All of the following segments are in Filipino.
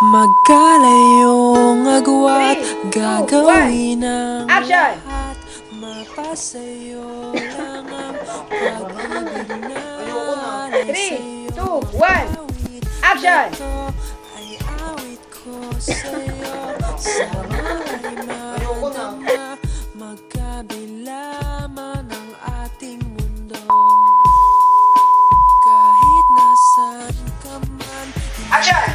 Magkalayong agwat, gagawin ang Action! lahat. Mapasayo lang ang pag-ibig na alay 3, sa'yo. 2, 1, action! Ito ay awit ko sa'yo. Sana ay madama, magkabila man ang ating mundo. Kahit nasan ka man, Action!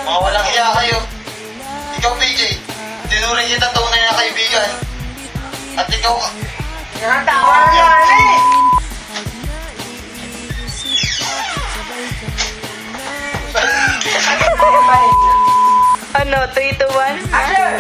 Mga walang hiya kayo. Ikaw, PJ, tinuring kita tunay na kaibigan. At ikaw, Tawa na yan eh! Ano, 3, 2, 1? Action!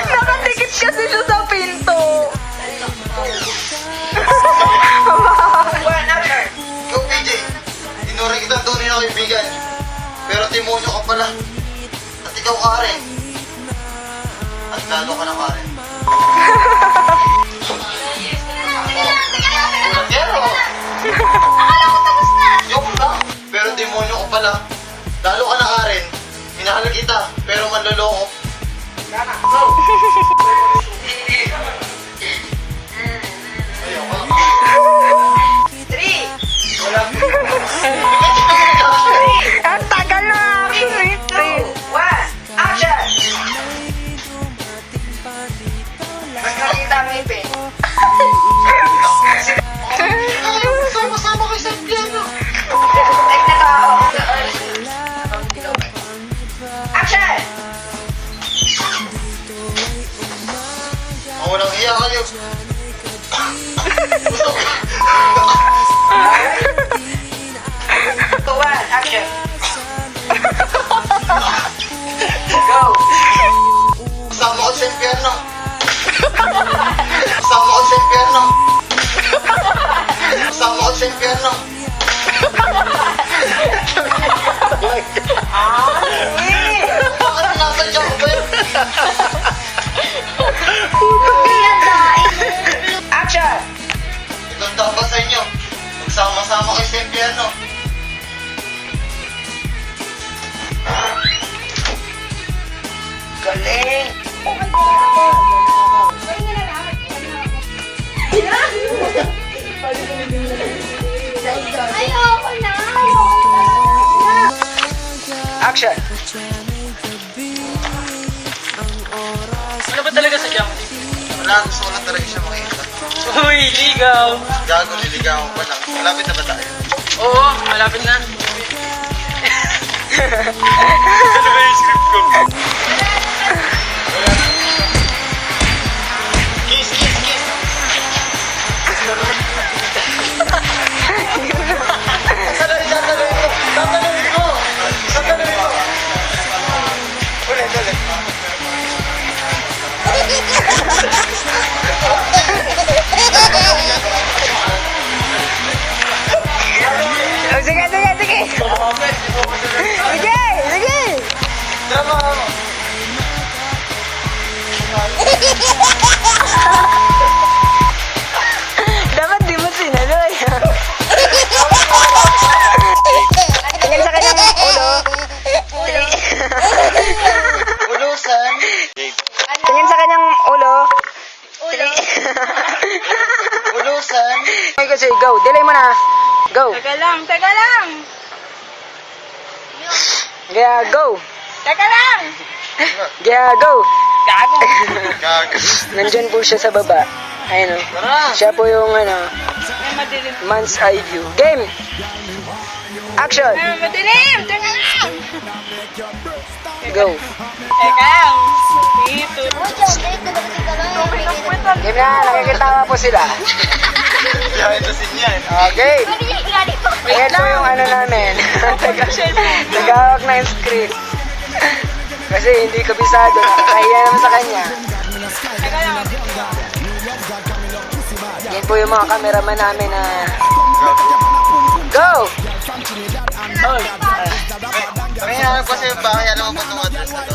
Nakatikit kasi siya sa pinto. One, action! ikaw, PJ, tinuring kita tunay na kaibigan. Pero demonyo ka pala. At ikaw, Karen. At lalo ka na, Karen. Pero, Akala ko tapos na. joke lang. Pero demonyo ka pala. Lalo ka na, Karen. Minahal kita, pero manloloko. Three, Ang tagal na. 2, 1, action! Magkakita ang ngipin. Sama-sama kayo sa piano. Like na tao. Action! Mga walang hiya kayo. 2, 1, action! Go! Kasama ko sa impyerno. Kasama ko sa impyerno. Kasama ko sa impyerno. Bakit nasadya ko ba yun? Action! Itong dapat sa inyo. Magsama-sama kayo sa impyerno. Galing! Ayoko na. Action! Ano ba talaga sa jam? Wala, gusto ko lang talaga siya makita. Uy, ligaw! Gago, niligawan pa lang. Malapit na ba tayo? Oo, malapit na. Ano ba yung script ko? Kiss, kiss, kiss! Sasaloy ko! Sasaloy ko! Sasaloy ko! Ulit, ulit. Oh, sige, sige, sige. Sige, sige. Drama mo. Dapat di mo sinaloy. Tingin sa kanyang ulo. Ulusan. Tingin sa kanyang ulo. Ulusan. Okay, kasi go. Delay mo na. Go. Teka lang, teka lang! Yeah, go. Teka lang! Yeah, go. Gago! Gago. Nandyan po siya sa baba. Ayun o. Tara. Siya po yung ano, Ay, madilim. man's eye view. Game. Action. Ay, madilim! Teka lang! Go. Teka lang! Dito. Game na. Nakikitawa po sila. Yan, ito sin yan. Okay. Ayan po yung ano namin. Nagawak na yung script. Kasi hindi kabisado. Nakakahiya naman sa kanya. Teka lang. Yan po yung mga cameraman namin na... Go! Kaya hanap kasi yung bahay, alam mo ba itong address na to?